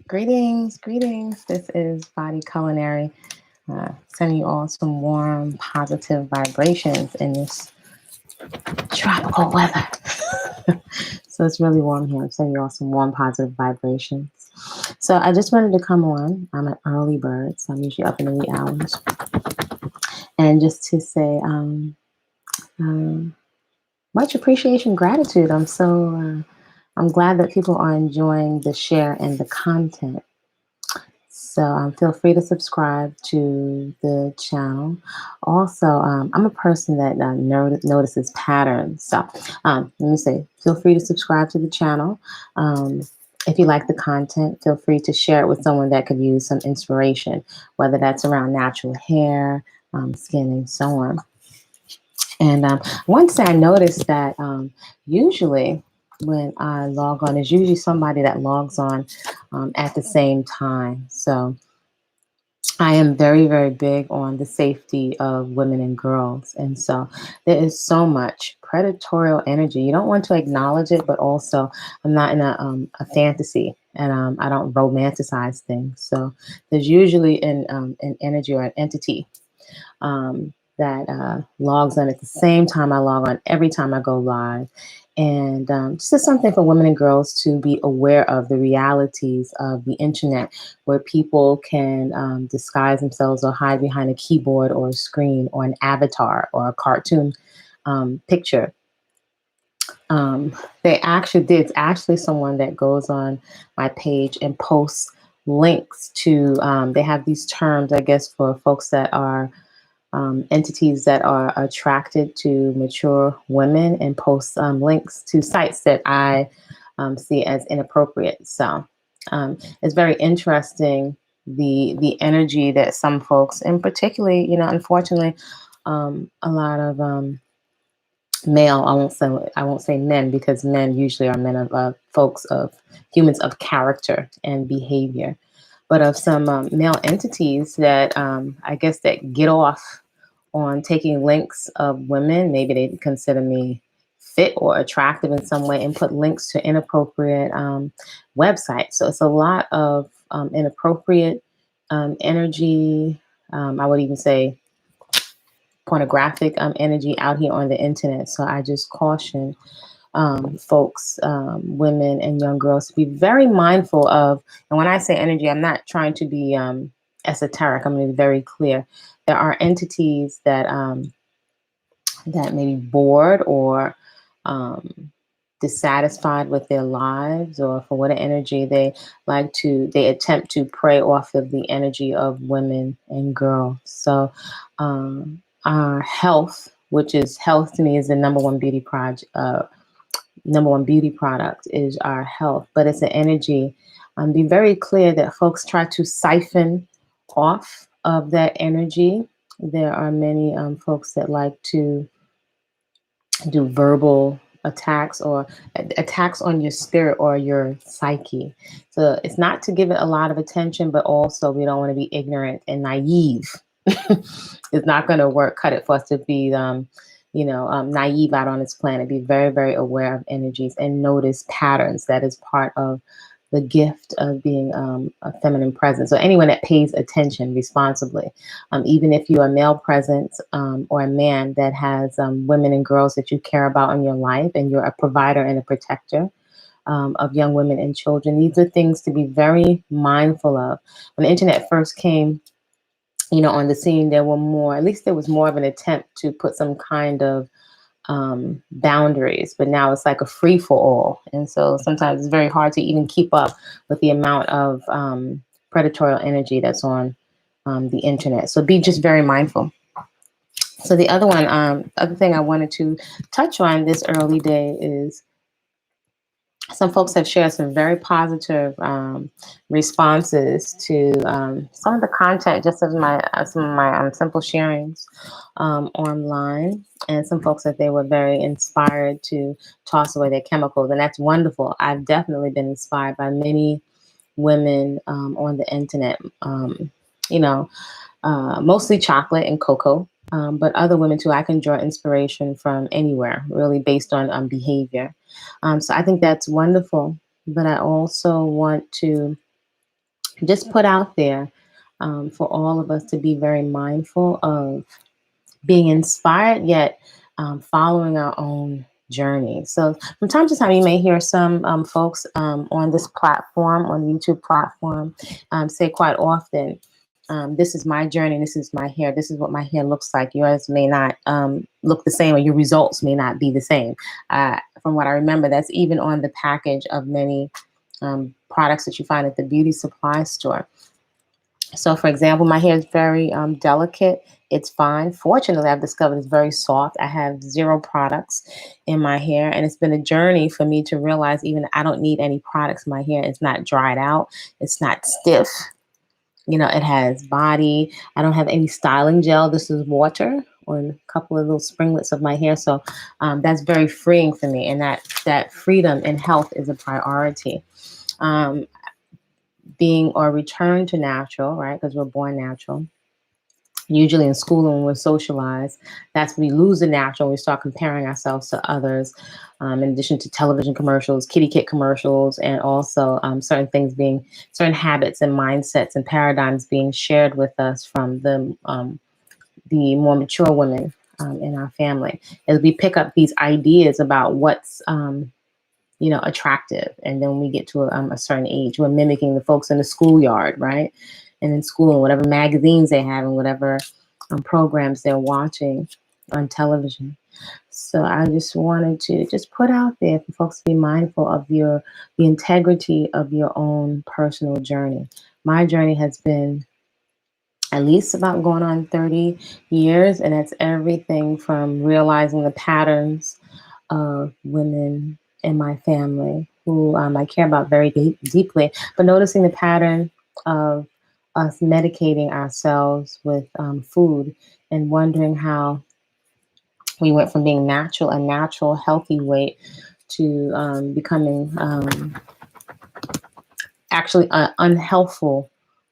Greetings, greetings. This is Body-Culinary, sending you all some warm, positive vibrations in this tropical weather. So it's really warm here. I'm sending you all some warm, positive vibrations. So I just wanted to come on. I'm an early bird, so I'm usually up in the wee hours. And just to say much appreciation, gratitude. I'm glad that people are enjoying the share and the content. So feel free to subscribe to the channel. Also, I'm a person that notices patterns. So let me say, feel free to subscribe to the channel. If you like the content, feel free to share it with someone that could use some inspiration, whether that's around natural hair, skin, and so on. And one thing I noticed that usually when I log on, is usually somebody that logs on at the same time. So I am very, very big on the safety of women and girls. And so there is so much predatorial energy. You don't want to acknowledge it, but also I'm not in a fantasy, and I don't romanticize things. So there's usually an energy or an entity that logs on at the same time I log on every time I go live. And this is something for women and girls to be aware of, the realities of the internet, where people can disguise themselves or hide behind a keyboard or a screen or an avatar or a cartoon picture. It's actually someone that goes on my page and posts links to, they have these terms, I guess, for folks that are entities that are attracted to mature women, and post links to sites that I see as inappropriate. So it's very interesting, the energy that some folks, and particularly, unfortunately, a lot of male. I won't say men, because men usually are men of folks of humans of character and behavior, but of some male entities that I guess that get off on taking links of women. Maybe they consider me fit or attractive in some way, and put links to inappropriate websites. So it's a lot of inappropriate energy. I would even say pornographic energy out here on the internet. So I just caution folks, women and young girls, to be very mindful of. And when I say energy, I'm not trying to be esoteric. I'm going to be very clear. There are entities that may be bored or dissatisfied with their lives, or for what energy they attempt to prey off of the energy of women and girls. So our health, which is health to me, is the number one beauty product, is our health, but it's an energy. Be very clear that folks try to siphon off of that energy. There are many folks that like to do verbal attacks, or attacks on your spirit or your psyche. So it's not to give it a lot of attention, but also we don't want to be ignorant and naive. It's not going to work. Cut it for us to be naive out on this planet. Be very, very aware of energies and notice patterns. That is part of the gift of being a feminine presence. So anyone that pays attention responsibly, even if you're a male presence or a man that has women and girls that you care about in your life, and you're a provider and a protector of young women and children, these are things to be very mindful of. When the internet first came, on the scene, there was more of an attempt to put some kind of boundaries, but now it's like a free for all. And so sometimes it's very hard to even keep up with the amount of predatorial energy that's on the internet. So be just very mindful. So the other thing I wanted to touch on this early day is, some folks have shared some very positive responses to some of the content, just as some of my simple sharings online, and some folks that they were very inspired to toss away their chemicals, and that's wonderful. I've definitely been inspired by many women on the internet, mostly chocolate and cocoa. But other women too, I can draw inspiration from anywhere, really based on behavior. So I think that's wonderful. But I also want to just put out there for all of us to be very mindful of being inspired, yet following our own journey. So from time to time, you may hear some folks on this platform, on the YouTube platform, say quite often, this is my journey, this is my hair, this is what my hair looks like. Yours may not look the same, or your results may not be the same. From what I remember, that's even on the package of many products that you find at the beauty supply store. So, for example, my hair is very delicate. It's fine. Fortunately, I've discovered it's very soft. I have zero products in my hair, and it's been a journey for me to realize even I don't need any products in my hair. It's not dried out. It's not stiff. You know, it has body. I don't have any styling gel. This is water on a couple of little springlets of my hair. So that's very freeing for me, and that freedom and health is a priority. Um, Being or return to natural, right? Because we're born natural. Usually in school, when we're socialized, that's when we lose the natural. We start comparing ourselves to others, in addition to television commercials, kitty kit commercials, and also certain habits and mindsets and paradigms being shared with us from the more mature women in our family. As we pick up these ideas about what's attractive. And then when we get to a certain age, we're mimicking the folks in the schoolyard, right? And in school, and whatever magazines they have and whatever programs they're watching on television. So I just wanted to just put out there for folks to be mindful of the integrity of your own personal journey. My journey has been at least about going on 30 years, and it's everything from realizing the patterns of women in my family who I care about very deeply, but noticing the pattern of us medicating ourselves with food and wondering how we went from being a natural, healthy weight to becoming actually unhealthful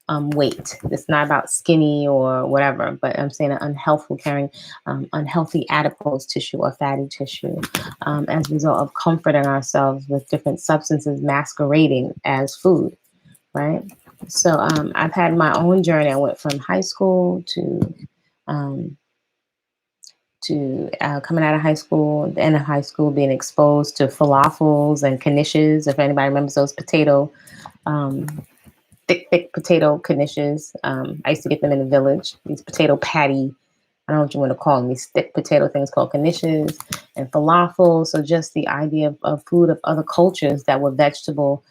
weight. It's not about skinny or whatever, but I'm saying carrying unhealthy adipose tissue or fatty tissue as a result of comforting ourselves with different substances masquerading as food, right? So I've had my own journey. I went from high school um, to coming out of high school, the end of high school, being exposed to falafels and knishes. If anybody remembers those um, thick potato knishes. I used to get them in the village. These potato patty, I don't know what you want to call them, these thick potato things called knishes and falafel. So just the idea of food of other cultures that were vegetable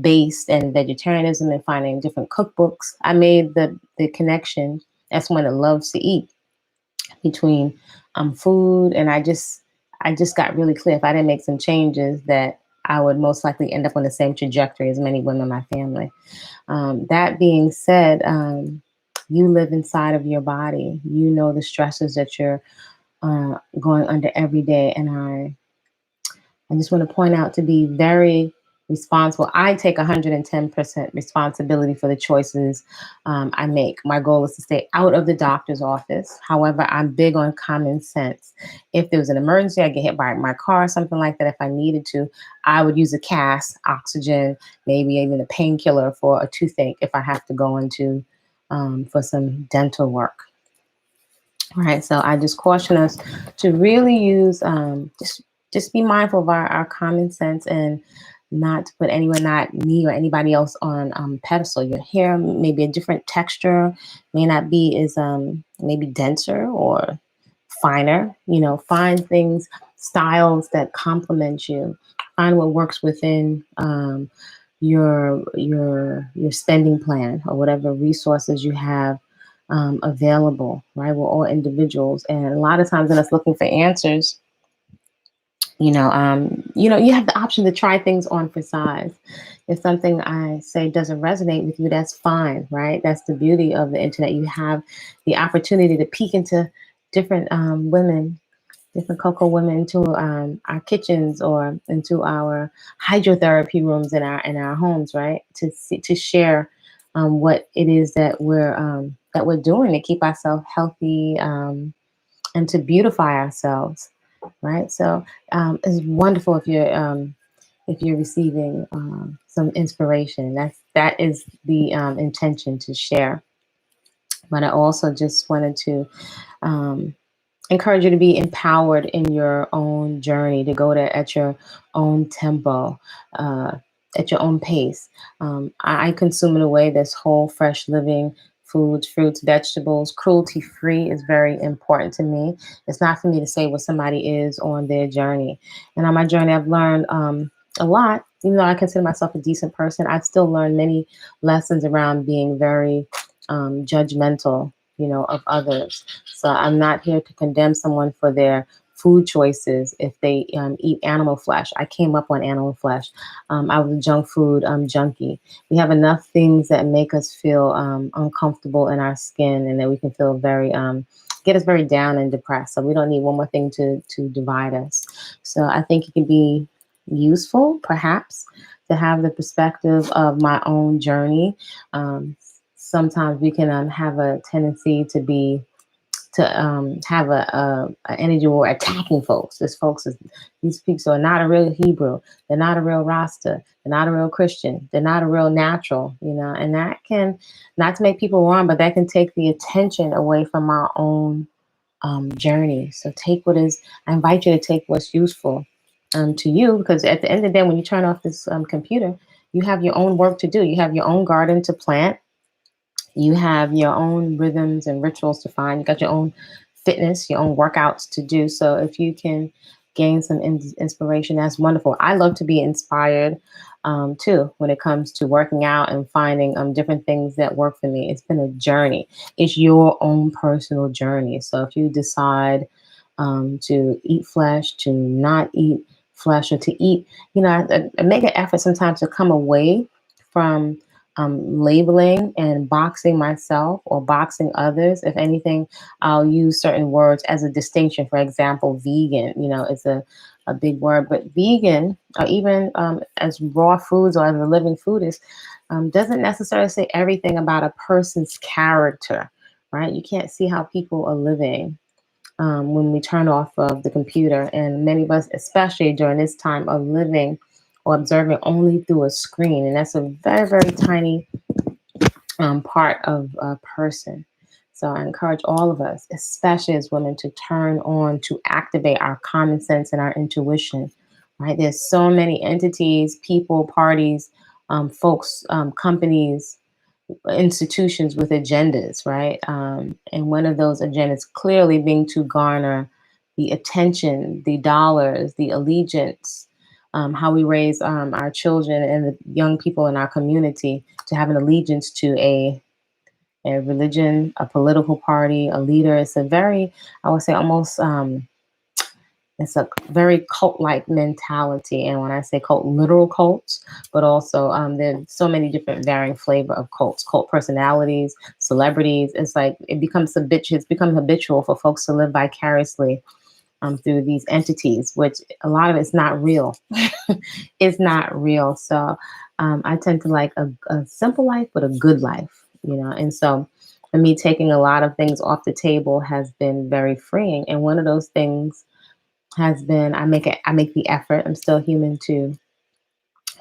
based and vegetarianism and finding different cookbooks. I made the connection as someone that loves to eat between food, and I just got really clear if I didn't make some changes that I would most likely end up on the same trajectory as many women in my family. That being said, you live inside of your body. You know the stresses that you're going under every day. And I just want to point out to be very responsible. I take 110% responsibility for the choices I make. My goal is to stay out of the doctor's office. However, I'm big on common sense. If there was an emergency, I get hit by my car, something like that. If I needed to, I would use a cast, oxygen, maybe even a painkiller for a toothache if I have to go into for some dental work. All right, so I just caution us to really use just be mindful of our common sense and not to put anyone, not me or anybody else on pedestal. Your hair may be a different texture, may not be as maybe denser or finer. You know, find things, styles that complement you. Find what works within your spending plan or whatever resources you have available, right? We're all individuals, and a lot of times, when us looking for answers, you have the option to try things on for size. If something I say doesn't resonate with you, that's fine, right? That's the beauty of the internet. You have the opportunity to peek into different women, different cocoa women, into our kitchens or into our hydrotherapy rooms in our homes, right? To share what it is that we're doing to keep ourselves healthy and to beautify ourselves, right? So it's wonderful if you're if you're receiving some inspiration. That is the intention to share. But I also just wanted to um, encourage you to be empowered in your own journey, to go to at your own tempo, uh, at your own pace. I consume in a way that's whole, fresh living foods, fruits, vegetables. Cruelty free is very important to me. It's not for me to say what somebody is on their journey. And on my journey, I've learned a lot. Even though I consider myself a decent person, I've still learned many lessons around being very judgmental, of others. So I'm not here to condemn someone for their food choices if they eat animal flesh. I came up on animal flesh. I was a junk food junkie. We have enough things that make us feel uncomfortable in our skin, and that we can feel very get us very down and depressed. So we don't need one more thing to divide us. So I think it can be useful, perhaps, to have the perspective of my own journey. Sometimes we can have a tendency to have a energy where we're attacking folks. These people are not a real Hebrew. They're not a real Rasta. They're not a real Christian. They're not a real natural. And that can, not to make people wrong, but that can take the attention away from our own journey. So I invite you to take what's useful to you, because at the end of the day, when you turn off this computer, you have your own work to do. You have your own garden to plant. You have your own rhythms and rituals to find. You got your own fitness, your own workouts to do. So if you can gain some inspiration, that's wonderful. I love to be inspired too when it comes to working out and finding different things that work for me. It's been a journey. It's your own personal journey. So if you decide to eat flesh, to not eat flesh, or to eat, I make an effort sometimes to come away from labeling and boxing myself or boxing others. If anything, I'll use certain words as a distinction. For example, vegan, is a big word, but vegan, or even as raw foods or as a living food is, doesn't necessarily say everything about a person's character, right? You can't see how people are living when we turn off of the computer. And many of us, especially during this time, of living or observing only through a screen. And that's a very, very tiny part of a person. So I encourage all of us, especially as women, to turn on, to activate our common sense and our intuition, right? There's so many entities, people, parties, folks, companies, institutions with agendas, right? And one of those agendas clearly being to garner the attention, the dollars, the allegiance, how we raise our children and the young people in our community to have an allegiance to a religion, a political party, a leader. It's a very, I would say, almost it's a very cult-like mentality. And when I say cult, literal cults, but also there's so many different varying flavor of cults, cult personalities, celebrities. It's like it's become habitual for folks to live vicariously through these entities, which a lot of it's not real. It's not real. So I tend to like a simple life, but a good life, And so for me, taking a lot of things off the table has been very freeing. And one of those things has been I make the effort. I'm still human to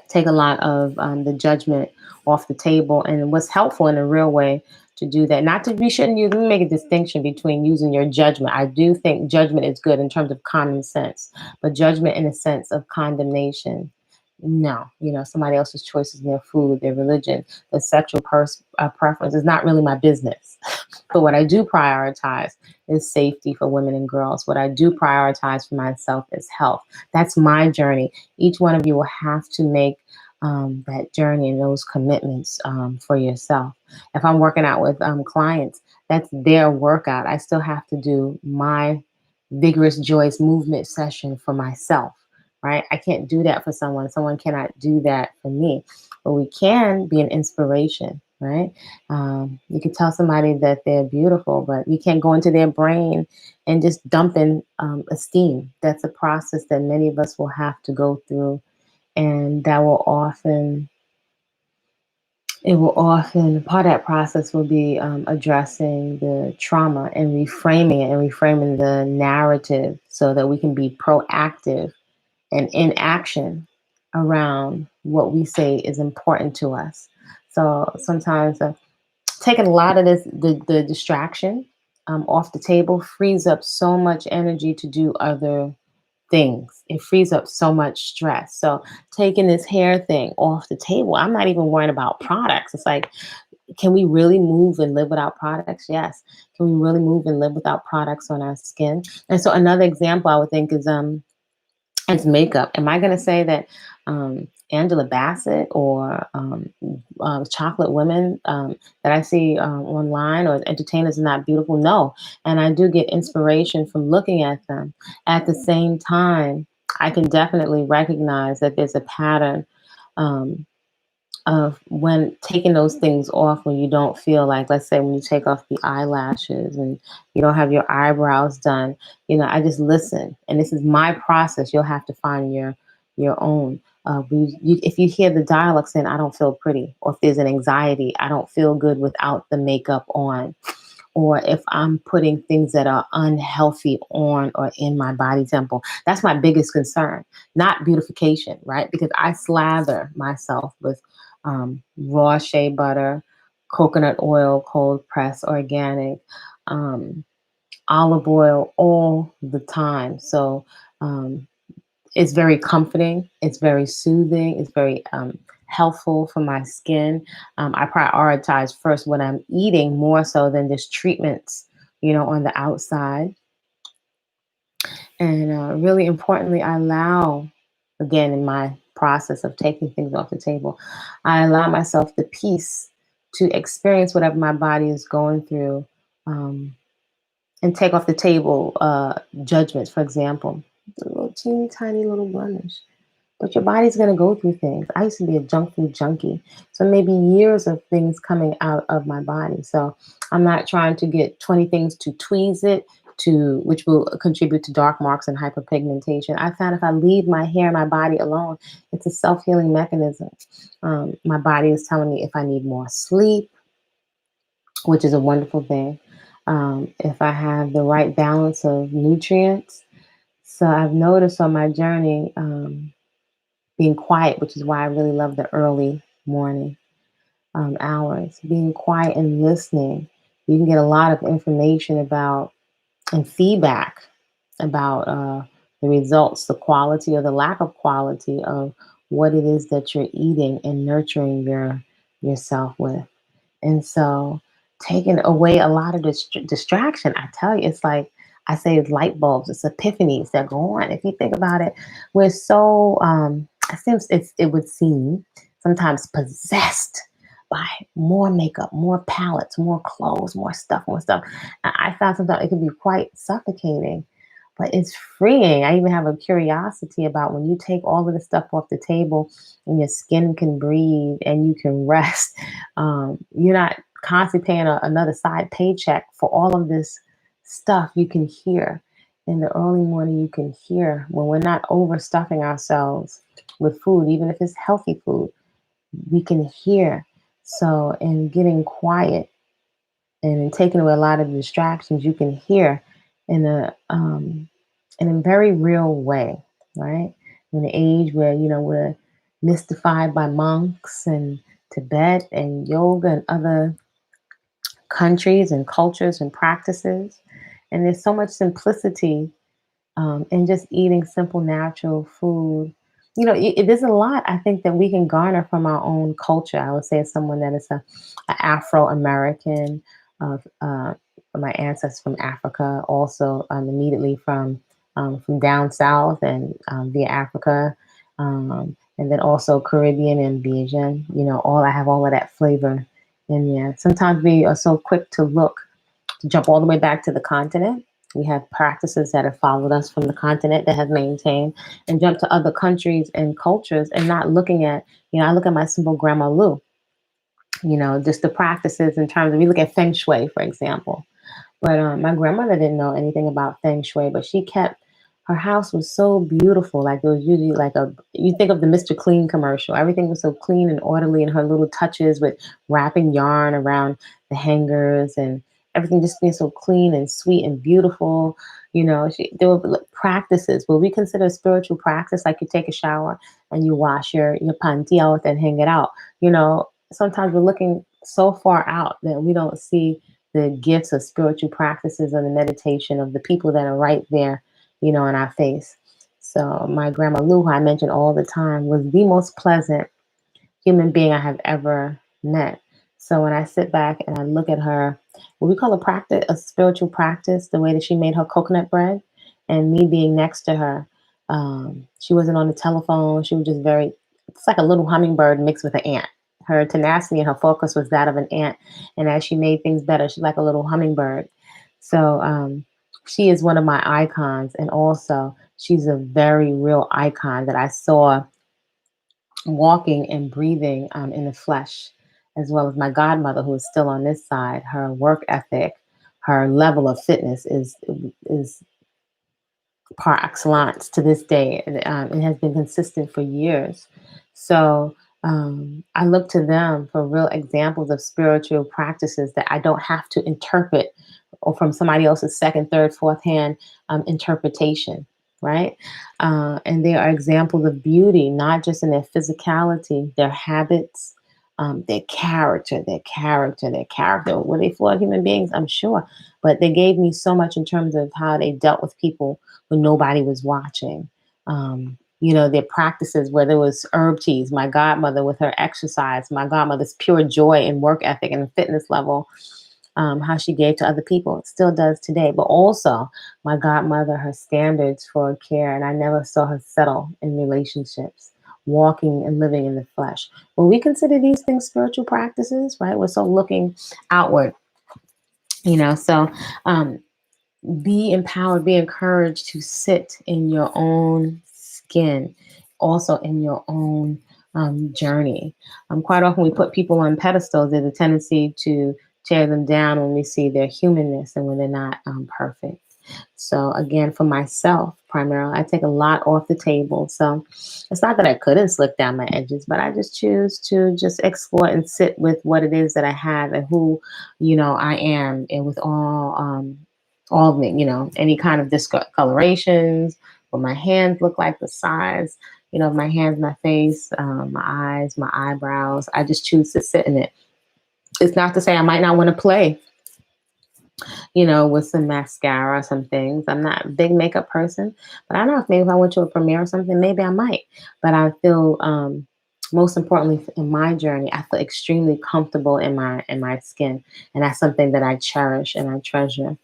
take a lot of the judgment off the table. And what's helpful in a real way to do that, not to we shouldn't use, let me make a distinction between using your judgment. I do think judgment is good in terms of common sense, but judgment in a sense of condemnation, no. Somebody else's choices in their food, their religion, their sexual preference is not really my business. But what I do prioritize is safety for women and girls. What I do prioritize for myself is health. That's my journey. Each one of you will have to make that journey and those commitments for yourself. If I'm working out with clients, that's their workout. I still have to do my vigorous, joyous movement session for myself, right? I can't do that for someone. Someone cannot do that for me. But we can be an inspiration, right? You can tell somebody that they're beautiful, but you can't go into their brain and just dump in esteem. That's a process that many of us will have to go through, and that will often it will often part of that process will be addressing the trauma and reframing it and reframing the narrative so that we can be proactive and in action around what we say is important to us. So sometimes taking a lot of the distraction off the table frees up so much energy to do other things. It frees up so much stress. So taking this hair thing off the table, I'm not even worrying about products. It's like, can we really move and live without products? Yes. Can we really move and live without products on our skin? And so another example I would think is it's makeup. Am I going to say that Angela Bassett or chocolate women that I see online or entertainers are not beautiful? No. And I do get inspiration from looking at them. At the same time, I can definitely recognize that there's a pattern um, of when taking those things off when you don't feel like, let's say when you take off the eyelashes and you don't have your eyebrows done, I just listen, and this is my process. You'll have to find your own. If you hear the dialogue saying, I don't feel pretty, or if there's an anxiety, I don't feel good without the makeup on, or if I'm putting things that are unhealthy on or in my body temple. That's my biggest concern, not beautification, right? Because I slather myself with raw shea butter, coconut oil, cold press, organic, um, olive oil all the time. So um, it's very comforting. It's very soothing. It's very helpful for my skin. I prioritize first what I'm eating more so than just treatments, on the outside. And really importantly, I allow, again, in my process of taking things off the table, I allow myself the peace to experience whatever my body is going through um, and take off the table judgments, for example. A little teeny tiny little blemish. But your body's going to go through things. I used to be a junk food junkie. So maybe years of things coming out of my body. So I'm not trying to get 20 things to tweeze it, which will contribute to dark marks and hyperpigmentation. I found if I leave my hair and my body alone, it's a self-healing mechanism. My body is telling me if I need more sleep, which is a wonderful thing. If I have the right balance of nutrients. So I've noticed on my journey, being quiet, which is why I really love the early morning hours. Being quiet and listening, you can get a lot of information about and feedback about the results, the quality or the lack of quality of what it is that you're eating and nurturing yourself with. And so taking away a lot of distraction, I tell you, it's like I say it's light bulbs, it's epiphanies that go on. If you think about it, we're so, it would seem sometimes possessed by more makeup, more palettes, more clothes, more stuff, more stuff. I found sometimes it can be quite suffocating, but it's freeing. I even have a curiosity about when you take all of the stuff off the table and your skin can breathe and you can rest. You're not constantly paying another side paycheck for all of this stuff. You can hear in the early morning, you can hear when we're not overstuffing ourselves with food, even if it's healthy food, we can hear. So, in getting quiet and in taking away a lot of distractions, you can hear in a very real way, right? In the age where we're mystified by monks and Tibet and yoga and other countries and cultures and practices, and there's so much simplicity and just eating simple, natural food. There's a lot I think that we can garner from our own culture. I would say as someone that is a Afro-American, my ancestors from Africa, also immediately from down south and via Africa, and then also Caribbean and Bajan. I have all of that flavor in there. Sometimes we are so quick to jump all the way back to the continent. We have practices that have followed us from the continent that have maintained, and jump to other countries and cultures and not looking at, I look at my simple Grandma Lou, just the practices in terms of, we look at Feng Shui, for example. But my grandmother didn't know anything about Feng Shui, but her house was so beautiful. Like there was usually you think of the Mr. Clean commercial. Everything was so clean and orderly, and her little touches with wrapping yarn around the hangers and everything just being so clean and sweet and beautiful. There were practices, what we consider a spiritual practice, like you take a shower and you wash your panty out and hang it out. Sometimes we're looking so far out that we don't see the gifts of spiritual practices and the meditation of the people that are right there, in our face. So my grandma Lou, who I mention all the time, was the most pleasant human being I have ever met. So when I sit back and I look at her, what we call a spiritual practice, the way that she made her coconut bread, and me being next to her, she wasn't on the telephone. She was just it's like a little hummingbird mixed with an ant. Her tenacity and her focus was that of an ant. And as she made things better, she's like a little hummingbird. So she is one of my icons. And also, she's a very real icon that I saw walking and breathing in the flesh, as well as my godmother, who is still on this side. Her work ethic, her level of fitness is par excellence to this day. It has been consistent for years. So I look to them for real examples of spiritual practices that I don't have to interpret or from somebody else's second, third, fourth hand interpretation. Right. And they are examples of beauty, not just in their physicality, their habits, their character. Were they flawed human beings? I'm sure. But they gave me so much in terms of how they dealt with people when nobody was watching. Their practices, whether it was herb teas, my godmother with her exercise, my godmother's pure joy and work ethic and fitness level, how she gave to other people, still does today. But also my godmother, her standards for care, and I never saw her settle in relationships, walking and living in the flesh. When we consider these things spiritual practices, right, we're so looking outward, so be empowered, be encouraged to sit in your own skin, also in your own journey. Quite often we put people on pedestals. There's a tendency to tear them down when we see their humanness and when they're not perfect. So again, for myself, primarily, I take a lot off the table. So it's not that I couldn't slick down my edges, but I just choose to just explore and sit with what it is that I have and who, I am, and with all of me, any kind of discolorations, what my hands look like, the size, of my hands, my face, my eyes, my eyebrows. I just choose to sit in it. It's not to say I might not want to play, with some mascara, some things. I'm not a big makeup person, but I don't know if maybe if I went to a premiere or something, maybe I might. But I feel, most importantly in my journey, I feel extremely comfortable in my skin, and that's something that I cherish and I treasure.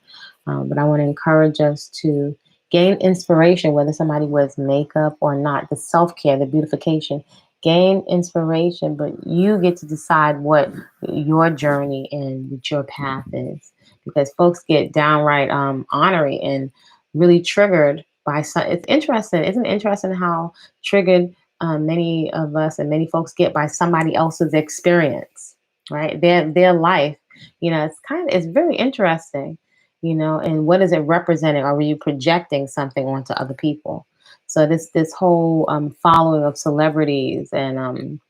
But I want to encourage us to gain inspiration, whether somebody wears makeup or not, the self-care, the beautification, gain inspiration, but you get to decide what your journey and what your path is. Because folks get downright ornery and really triggered by some. It's interesting. Isn't it interesting how triggered many of us and many folks get by somebody else's experience, right? Their life. It's very interesting. And what is it representing? Or were you projecting something onto other people? So this whole following of celebrities and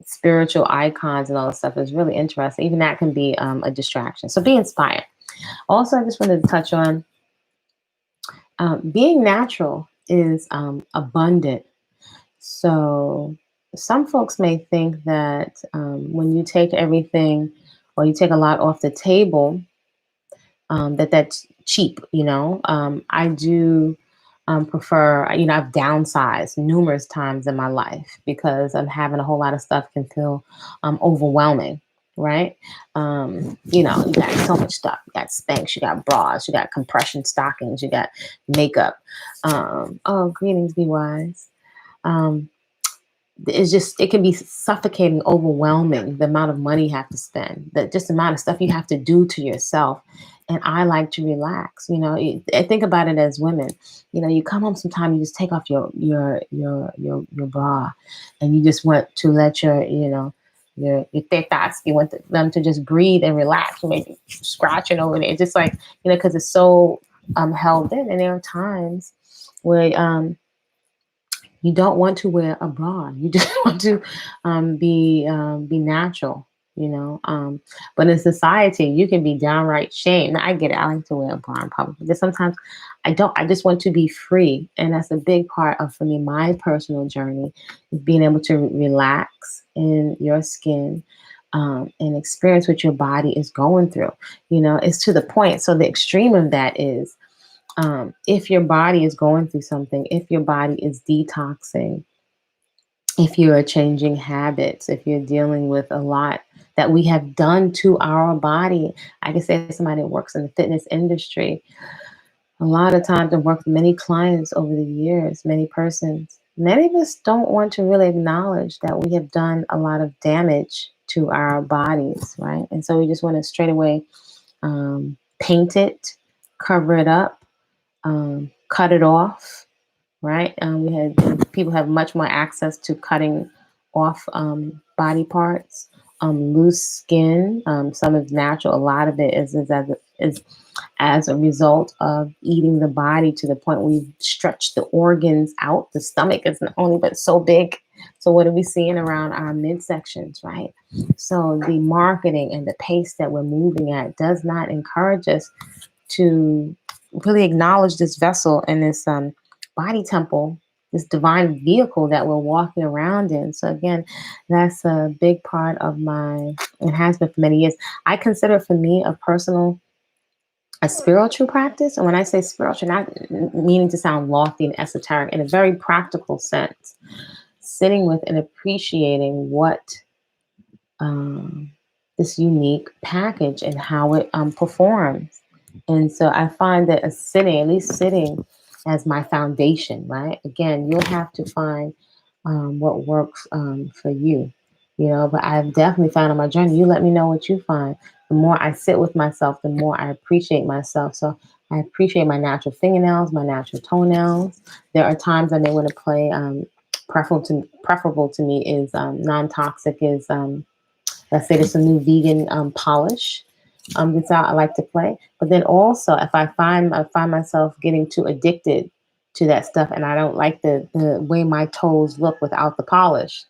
spiritual icons and all this stuff is really interesting. Even that can be a distraction. So be inspired. Also, I just wanted to touch on being natural is abundant. So some folks may think that when you take everything or you take a lot off the table, that's cheap. I do prefer, I've downsized numerous times in my life because I'm having a whole lot of stuff can feel overwhelming. Right. You got so much stuff. You got Spanx, you got bras, you got compression stockings, you got makeup. Oh, greetings, be wise. It can be suffocating, overwhelming, the amount of money you have to spend, just the amount of stuff you have to do to yourself. And I like to relax. I think about it as women. You come home sometime, you just take off your bra, and you just want to let your thick thoughts, you want them to just breathe and relax. Maybe scratching over it, just like because it's so held in. And there are times where you don't want to wear a bra. You just want to be natural. you know. But in society, you can be downright shamed. Now, I get it. I like to wear a bra in public, but sometimes I don't. I just want to be free, and that's a big part of, for me, my personal journey is being able to relax in your skin. And experience what your body is going through. You know, it's to the point. So the extreme of that is, if your body is going through something, if your body is detoxing, if you're changing habits, if you're dealing with a lot that we have done to our body. I can say, somebody that works in the fitness industry, a lot of times I've worked with many clients over the years, many persons. Many of us don't want to really acknowledge that we have done a lot of damage to our bodies, right? And so we just want to straight away paint it, cover it up, cut it off, right? We had people have much more access to cutting off body parts, loose skin. Some is natural. A lot of it is as a result of eating the body to the point where we stretch the organs out. The stomach isn't only but so big. So what are we seeing around our midsections, right? So the marketing and the pace that we're moving at does not encourage us to really acknowledge this vessel and this body temple, this divine vehicle that we're walking around in. So again, that's a big part of my, it has been for many years. I consider, for me, a spiritual practice. And when I say spiritual, not meaning to sound lofty and esoteric, in a very practical sense, sitting with and appreciating what this unique package and how it performs. And so I find that at least sitting as my foundation, right? Again, you'll have to find what works for you, you know, but I've definitely found on my journey, you let me know what you find. The more I sit with myself, the more I appreciate myself. So I appreciate my natural fingernails, my natural toenails. There are times I may want to play, preferable to me is non-toxic is, let's say there's some new vegan polish that's out. I like to play. But then also, if I find myself getting too addicted to that stuff, and I don't like the way my toes look without the polish,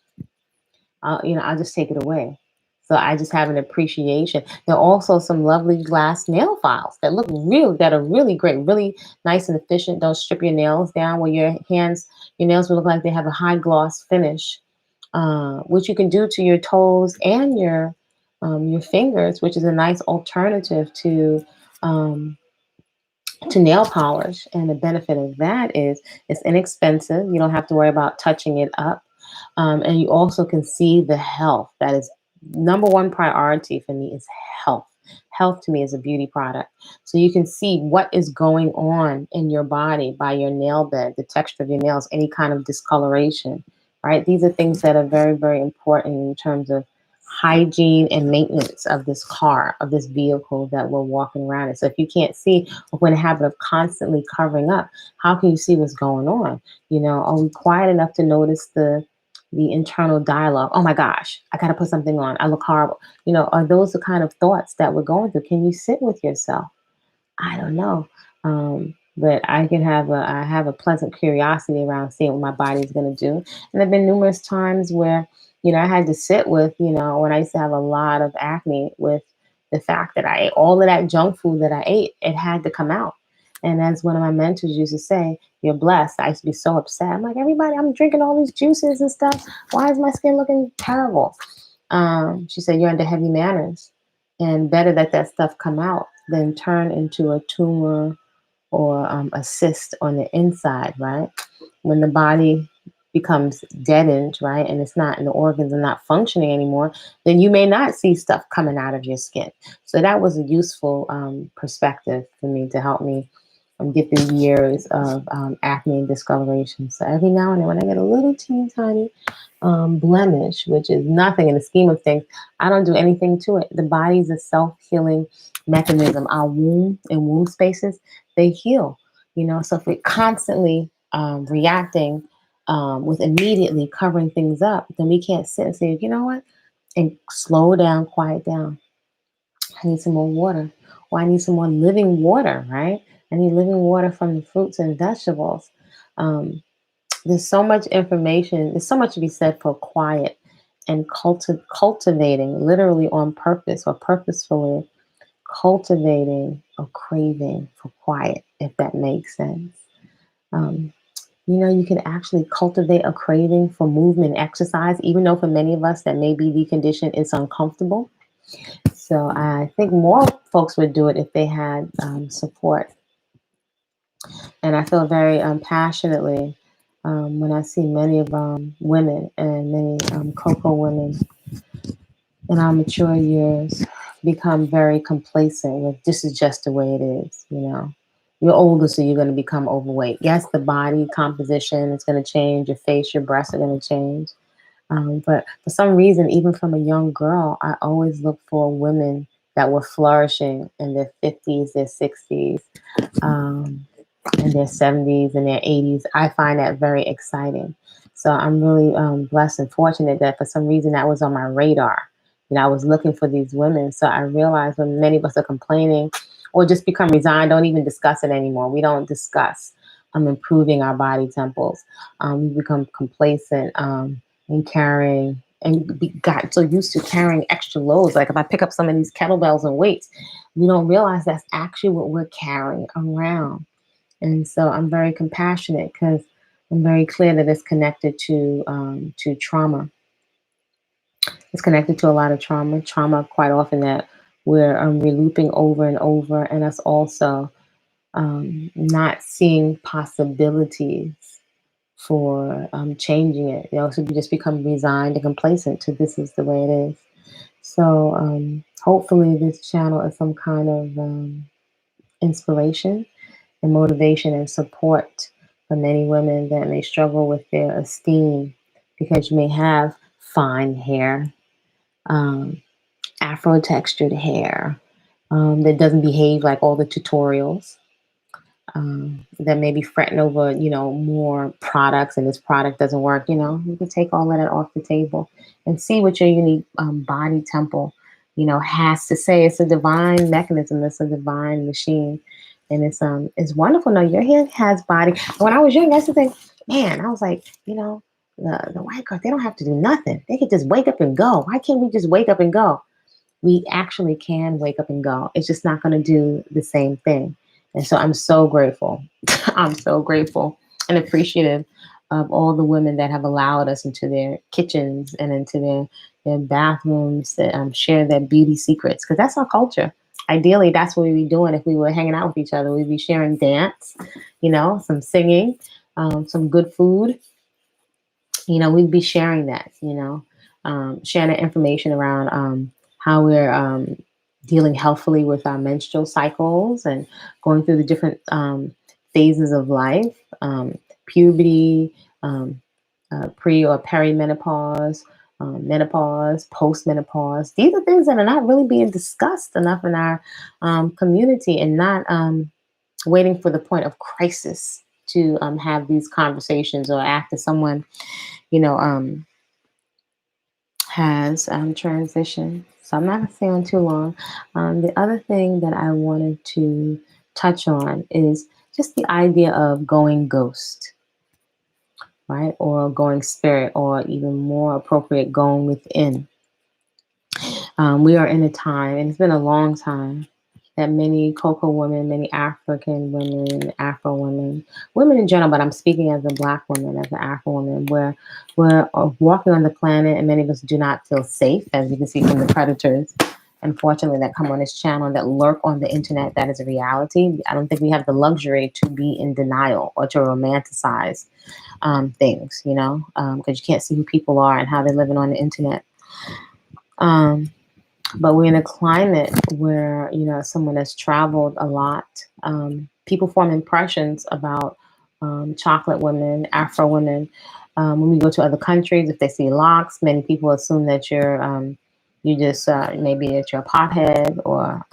I'll just take it away. So I just have an appreciation. There are also some lovely glass nail files that are really great, really nice and efficient. Don't strip your nails down where your nails will look like they have a high gloss finish, which you can do to your toes and your fingers, which is a nice alternative to nail polish. And the benefit of that is it's inexpensive. You don't have to worry about touching it up. And you also can see the health. That is number one priority for me is health. Health to me is a beauty product. So you can see what is going on in your body by your nail bed, the texture of your nails, any kind of discoloration, right? These are things that are very, very important in terms of hygiene and maintenance of this car, of this vehicle that we're walking around in. So if you can't see, or we're in a habit of constantly covering up, how can you see what's going on? Are we quiet enough to notice the internal dialogue? Oh my gosh, I got to put something on. I look horrible. Are those the kind of thoughts that we're going through? Can you sit with yourself? I don't know. But I have a pleasant curiosity around seeing what my body is going to do. And there've been numerous times where, I had to sit with, when I used to have a lot of acne, with the fact that I ate all of that junk food that I ate, it had to come out. And as one of my mentors used to say, you're blessed. I used to be so upset. I'm like, everybody, I'm drinking all these juices and stuff. Why is my skin looking terrible? She said, you're under heavy manners, and better that that stuff come out than turn into a tumor or a cyst on the inside, right? When the body becomes deadened, right, and and the organs are not functioning anymore, then you may not see stuff coming out of your skin. So that was a useful perspective for me to help me get through years of acne and discoloration. So every now and then, when I get a little teeny tiny blemish, which is nothing in the scheme of things, I don't do anything to it. The body's a self-healing mechanism. Our womb and womb spaces, they heal. So if we're constantly reacting with immediately covering things up, then we can't sit and say, you know what, and slow down, quiet down. I need some more water, or I need some more living water, right? I need living water from the fruits and vegetables. There's so much information. There's so much to be said for quiet and cultivating, literally on purpose or purposefully cultivating a craving for quiet, if that makes sense. Um, you can actually cultivate a craving for movement, exercise, even though for many of us that may be deconditioned, it's uncomfortable. So I think more folks would do it if they had support. And I feel very passionately when I see many of women and many cocoa women in our mature years become very complacent with this is just the way it is. You're older, so you're going to become overweight. Yes, the body composition is going to change, your face, your breasts are going to change. But for some reason, even from a young girl, I always look for women that were flourishing in their 50s, their 60s, in their 70s and their 80s. I find that very exciting. So I'm really blessed and fortunate that for some reason that was on my radar. I was looking for these women. So I realized when many of us are complaining or just become resigned, don't even discuss it anymore. We don't discuss improving our body temples. We become complacent and carrying and got so used to carrying extra loads. Like if I pick up some of these kettlebells and weights, we don't realize that's actually what we're carrying around. And so I'm very compassionate because I'm very clear that it's connected to trauma. It's connected to a lot of trauma. Trauma quite often that we're relooping over and over, and us also not seeing possibilities for changing it. So we just become resigned and complacent to this is the way it is. So hopefully this channel is some kind of inspiration and motivation and support for many women that may struggle with their esteem because you may have fine hair, um, afro textured hair that doesn't behave like all the tutorials. That may be fretting over, more products and this product doesn't work, you can take all of that off the table and see what your unique body temple, has to say. It's a divine mechanism. It's a divine machine. And it's wonderful. No, your hair has body. When I was young, that's the thing, man, I was like, the white girls, they don't have to do nothing. They could just wake up and go. Why can't we just wake up and go? We actually can wake up and go. It's just not going to do the same thing. And so I'm so grateful. I'm so grateful and appreciative of all the women that have allowed us into their kitchens and into their bathrooms to share their beauty secrets, because that's our culture. Ideally, that's what we'd be doing if we were hanging out with each other. We'd be sharing dance, some singing, some good food. We'd be sharing that, sharing that information around how we're dealing healthfully with our menstrual cycles and going through the different phases of life, puberty, pre or perimenopause, menopause, postmenopause. These are things that are not really being discussed enough in our community, and not waiting for the point of crisis to have these conversations, or after someone, has transitioned. So I'm not going to stay on too long. The other thing that I wanted to touch on is just the idea of going ghost, right? Or going spirit, or even more appropriate, going within. We are in a time, and it's been a long time, that many cocoa women, many African women, Afro women, women in general, but I'm speaking as a Black woman, as an Afro woman, where we're walking on the planet, and many of us do not feel safe, as you can see from the predators, unfortunately, that come on this channel, that lurk on the internet. That is a reality. I don't think we have the luxury to be in denial or to romanticize things, because you can't see who people are and how they're living on the internet. But we're in a climate where, someone has traveled a lot. People form impressions about chocolate women, Afro women. When we go to other countries, if they see locks, many people assume that you just maybe that you're a pothead, or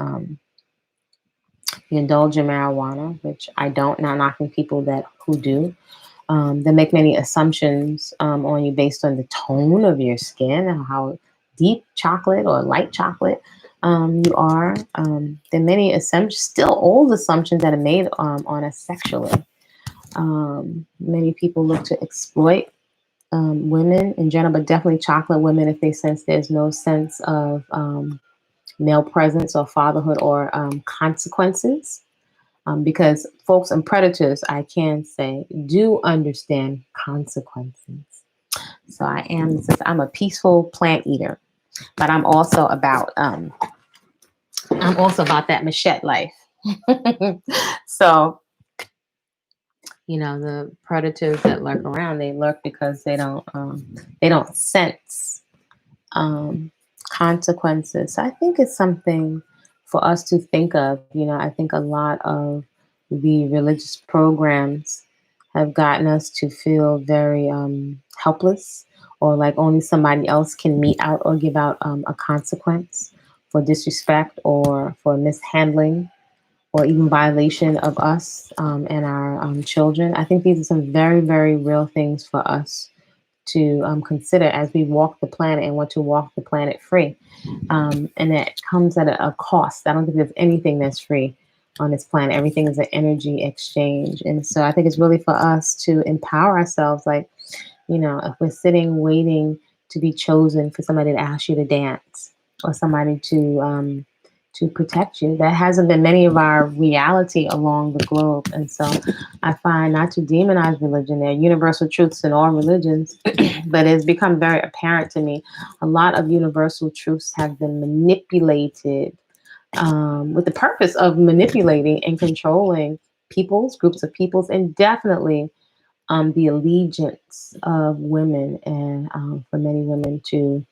you indulge in marijuana, which I don't. Not knocking people who do. They make many assumptions on you based on the tone of your skin and how deep chocolate or light chocolate you are. There are many assumptions, still old assumptions that are made on us sexually. Many people look to exploit women in general, but definitely chocolate women if they sense there's no sense of male presence or fatherhood or consequences. Because folks and predators, I can say, do understand consequences. So I'm a peaceful plant eater, but I'm also about that machete life. So, the predators that lurk around, they lurk because they don't sense um, consequences. So I think it's something for us to think of. I think a lot of the religious programs have gotten us to feel very helpless, or like only somebody else can mete out or give out a consequence for disrespect or for mishandling or even violation of us and our children. I think these are some very, very real things for us to consider as we walk the planet and want to walk the planet free. And it comes at a cost. I don't think there's anything that's free on this planet. Everything is an energy exchange. And so I think it's really for us to empower ourselves. Like, if we're sitting waiting to be chosen for somebody to ask you to dance or somebody to protect you, that hasn't been many of our reality along the globe. And so I find, not to demonize religion, there are universal truths in all religions, but it's become very apparent to me a lot of universal truths have been manipulated with the purpose of manipulating and controlling groups of peoples, and definitely the allegiance of women, and for many women to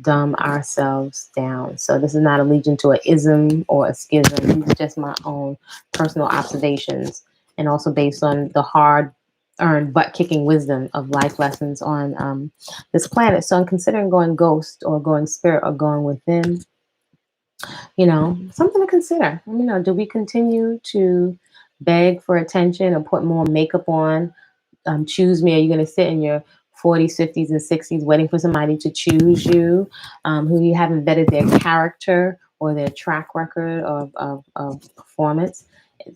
dumb ourselves down. So this is not allegiance to an ism or a schism. These are just my own personal observations, and also based on the hard earned butt kicking wisdom of life lessons on this planet. So I'm considering going ghost or going spirit or going within, something to consider. Do we continue to beg for attention or put more makeup on? Choose me. Are you going to sit in your 40s, 50s, and 60s waiting for somebody to choose you, who you haven't vetted their character or their track record of performance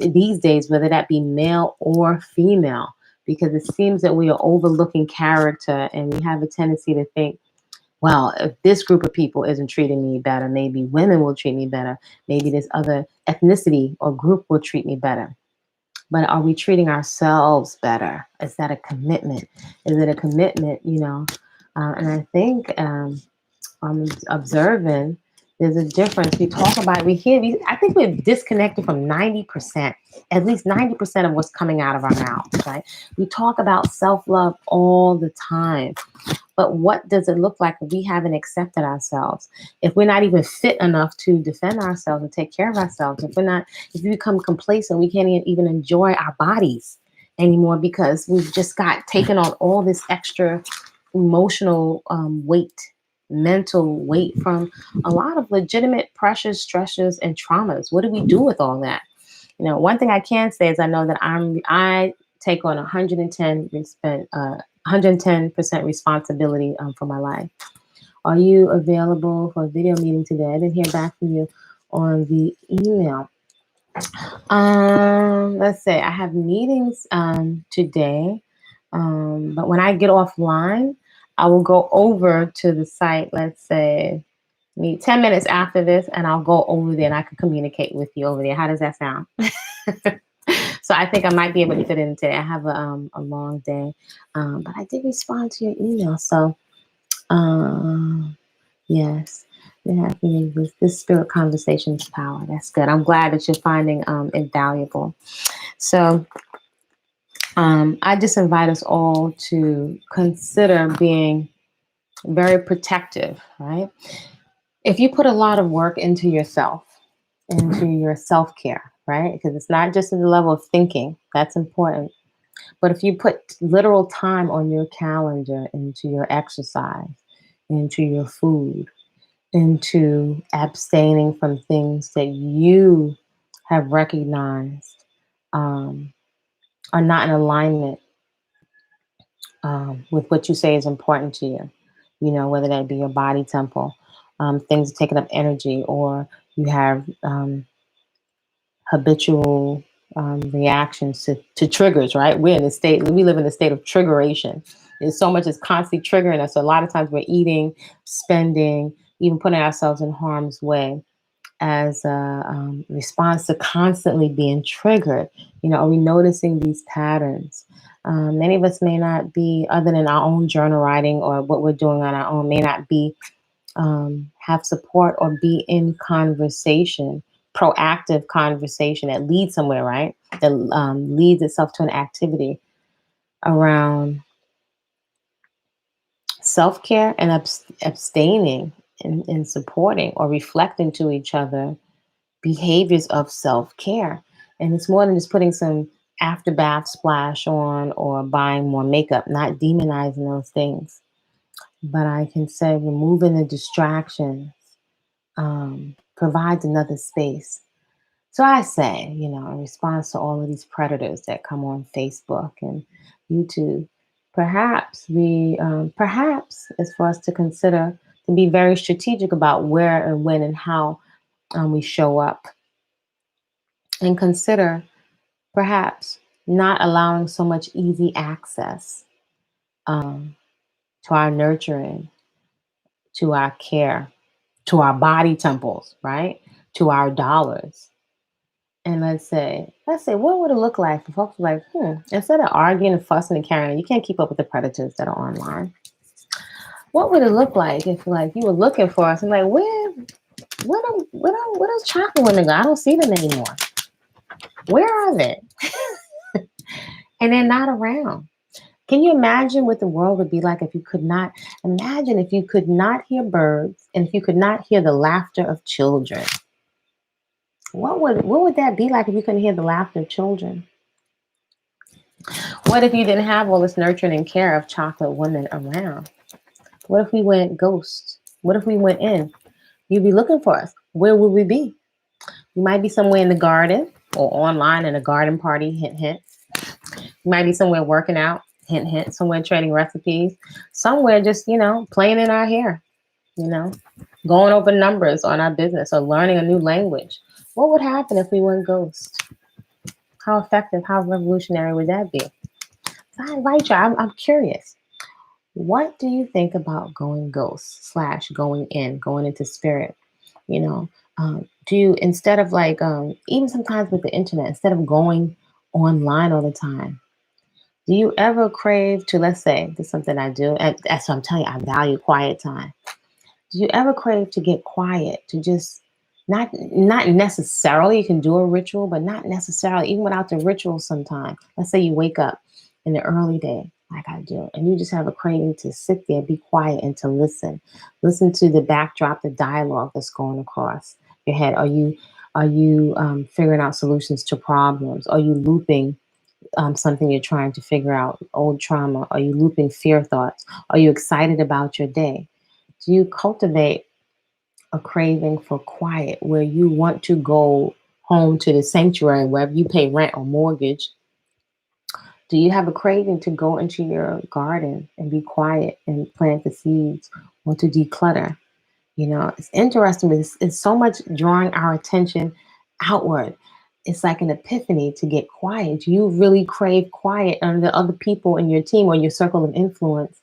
these days, whether that be male or female? Because it seems that we are overlooking character, and we have a tendency to think, well, if this group of people isn't treating me better, maybe women will treat me better. Maybe this other ethnicity or group will treat me better. But are we treating ourselves better? Is that a commitment? Is it a commitment? And I think I'm observing there's a difference. We talk about, I think we're disconnected from 90%, at least 90% of what's coming out of our mouths, right? We talk about self-love all the time. But what does it look like if we haven't accepted ourselves? If we're not even fit enough to defend ourselves and take care of ourselves, if we become complacent, we can't even enjoy our bodies anymore because we've just got taken on all this extra emotional weight, mental weight from a lot of legitimate pressures, stresses, and traumas. What do we do with all that? One thing I can say is I know that I take on 110% responsibility for my life. Are you available for a video meeting today? I didn't hear back from you on the email. Let's say I have meetings today, but when I get offline, I will go over to the site. Let's say 10 minutes after this, and I'll go over there and I can communicate with you over there. How does that sound? So I think I might be able to fit in today. I have a long day, but I did respond to your email. So yes, this spirit conversation is power. That's good. I'm glad that you're finding it valuable. So I just invite us all to consider being very protective, right? If you put a lot of work into yourself, into your self-care, right? Because it's not just in the level of thinking, that's important. But if you put literal time on your calendar into your exercise, into your food, into abstaining from things that you have recognized are not in alignment with what you say is important to you, whether that be your body temple, things taking up energy, or you have habitual reactions to triggers, right? We live in a state of triggeration. There's so much is constantly triggering us. So a lot of times we're eating, spending, even putting ourselves in harm's way as a response to constantly being triggered. Are we noticing these patterns? Many of us may not be, other than our own journal writing or what we're doing on our own, may not be have support or be in conversation, proactive conversation that leads somewhere, right? That leads itself to an activity around self-care and abstaining and supporting or reflecting to each other behaviors of self-care. And it's more than just putting some after bath splash on or buying more makeup, not demonizing those things. But I can say removing the distractions provides another space. So I say, in response to all of these predators that come on Facebook and YouTube, perhaps it's for us to consider to be very strategic about where and when and how we show up, and consider perhaps not allowing so much easy access um, to our nurturing, to our care, to our body temples, right? To our dollars. And let's say, what would it look like if folks were like, instead of arguing and fussing and carrying, you can't keep up with the predators that are online. What would it look like if, like, you were looking for us and like, where those chocolate women go? I don't see them anymore. Where are they? And they're not around. Can you imagine what the world would be like if you could not hear birds and if you could not hear the laughter of children? What would that be like if you couldn't hear the laughter of children? What if you didn't have all this nurturing and care of chocolate women around? What if we went ghost? What if we went in? You'd be looking for us. Where would we be? You might be somewhere in the garden or online in a garden party, hint, hint. You might be somewhere working out, hint, hint, somewhere trading recipes, somewhere just, playing in our hair, going over numbers on our business or learning a new language. What would happen if we went ghost? How effective, how revolutionary would that be? So I invite you, I'm curious. What do you think about going ghost / going into spirit? Do you, instead of like, even sometimes with the internet, instead of going online all the time, do you ever crave to, let's say, this is something I do, and that's what I'm telling you, I value quiet time. Do you ever crave to get quiet, to just not necessarily, you can do a ritual, but not necessarily, even without the ritual sometime. Let's say you wake up in the early day, like I do, and you just have a craving to sit there, be quiet, and to listen. Listen to the backdrop, the dialogue that's going across your head. Are you figuring out solutions to problems? Are you looping something you're trying to figure out, old trauma? Are you looping fear thoughts? Are you excited about your day? Do you cultivate a craving for quiet where you want to go home to the sanctuary wherever you pay rent or mortgage? Do you have a craving to go into your garden and be quiet and plant the seeds or to declutter? It's interesting. It's so much drawing our attention outward. It's like an epiphany to get quiet. Do you really crave quiet under other people in your team or your circle of influence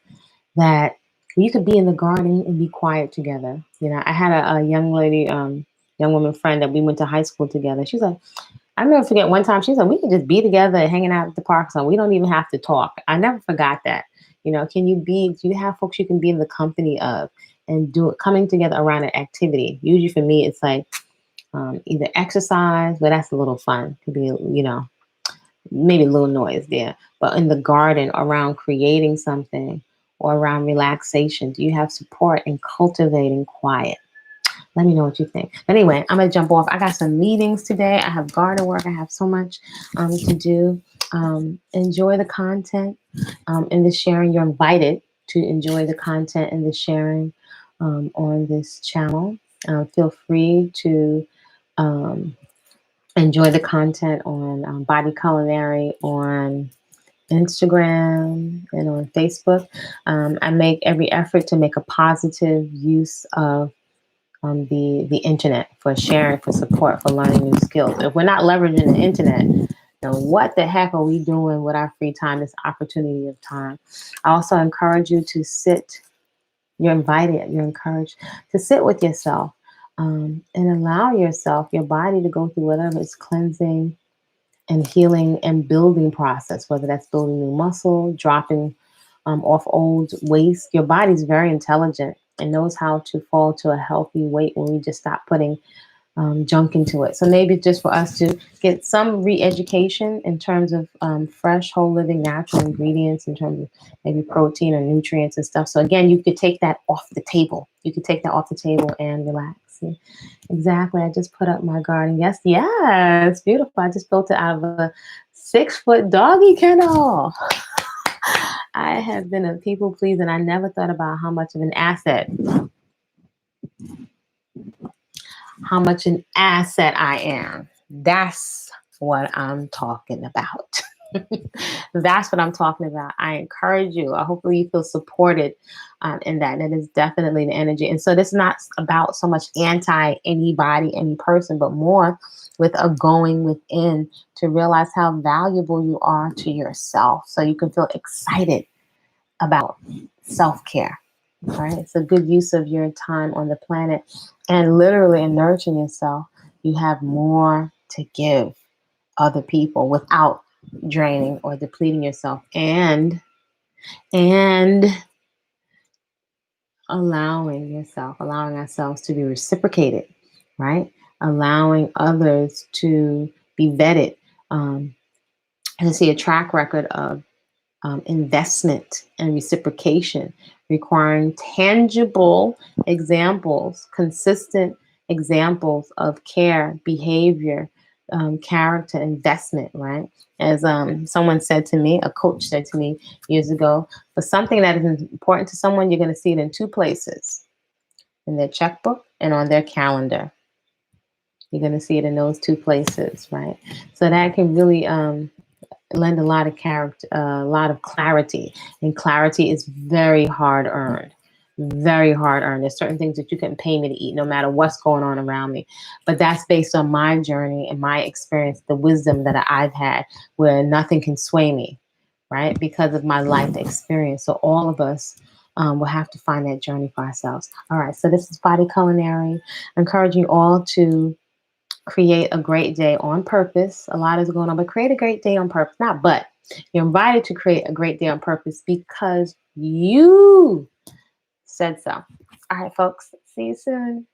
that you could be in the garden and be quiet together? I had a young lady, young woman friend that we went to high school together. She's like, I never forget one time she said, we could just be together and hanging out at the park. So we don't even have to talk. I never forgot that. Do you have folks you can be in the company of and coming together around an activity? Usually for me, it's like either exercise, but that's a little fun. Could be, maybe a little noise there. But in the garden, around creating something or around relaxation, do you have support in cultivating quiet? Let me know what you think. Anyway, I'm going to jump off. I got some meetings today. I have garden work. I have so much to do. Enjoy the content and the sharing. You're invited to enjoy the content and the sharing on this channel. Feel free to enjoy the content on Body-Culinary on Instagram and on Facebook. I make every effort to make a positive use of the internet for sharing, for support, for learning new skills. If we're not leveraging the internet, Now, what the heck are we doing with our free time, this opportunity of time? I also encourage you to sit. You're invited, you're encouraged to sit with yourself, and allow yourself, your body, to go through whatever is cleansing and healing and building process, whether that's building new muscle, dropping off old waste. Your body's very intelligent and knows how to fall to a healthy weight when we just stop putting junk into it. So maybe just for us to get some re-education in terms of fresh, whole living, natural ingredients, in terms of maybe protein or nutrients and stuff. So again, you could take that off the table. You could take that off the table and relax. Yeah, exactly. I just put up my garden. Yes, yeah, it's beautiful. I just built it out of a 6-foot doggy kennel. I have been a people pleaser, and I never thought about how much of an asset I am. That's what I'm talking about. That's what I'm talking about. I encourage you. Hopefully you feel supported in that. And it is definitely the energy. And so this is not about so much anti anybody, any person, but more with a going within to realize how valuable you are to yourself. So you can feel excited about self-care. Right? It's a good use of your time on the planet, and literally in nurturing yourself, you have more to give other people without draining or depleting yourself, and allowing ourselves to be reciprocated, right? Allowing others to be vetted. I see a track record of investment and reciprocation, requiring tangible examples, consistent examples of care, behavior, character, investment, right? As someone said to me, a coach said to me years ago, for something that is important to someone, you're going to see it in 2 places: in their checkbook and on their calendar. You're going to see it in those 2 places, right? So that can really lend a lot of character, a lot of clarity, and clarity is very hard earned. Very hard earned. There's certain things that you couldn't pay me to eat, no matter what's going on around me. But that's based on my journey and my experience, the wisdom that I've had, where nothing can sway me, right? Because of my life experience. So all of us will have to find that journey for ourselves. All right. So this is Body Culinary, encouraging you all to create a great day on purpose. A lot is going on, but create a great day on purpose. Not but. You're invited to create a great day on purpose because you said so. All right, folks. See you soon.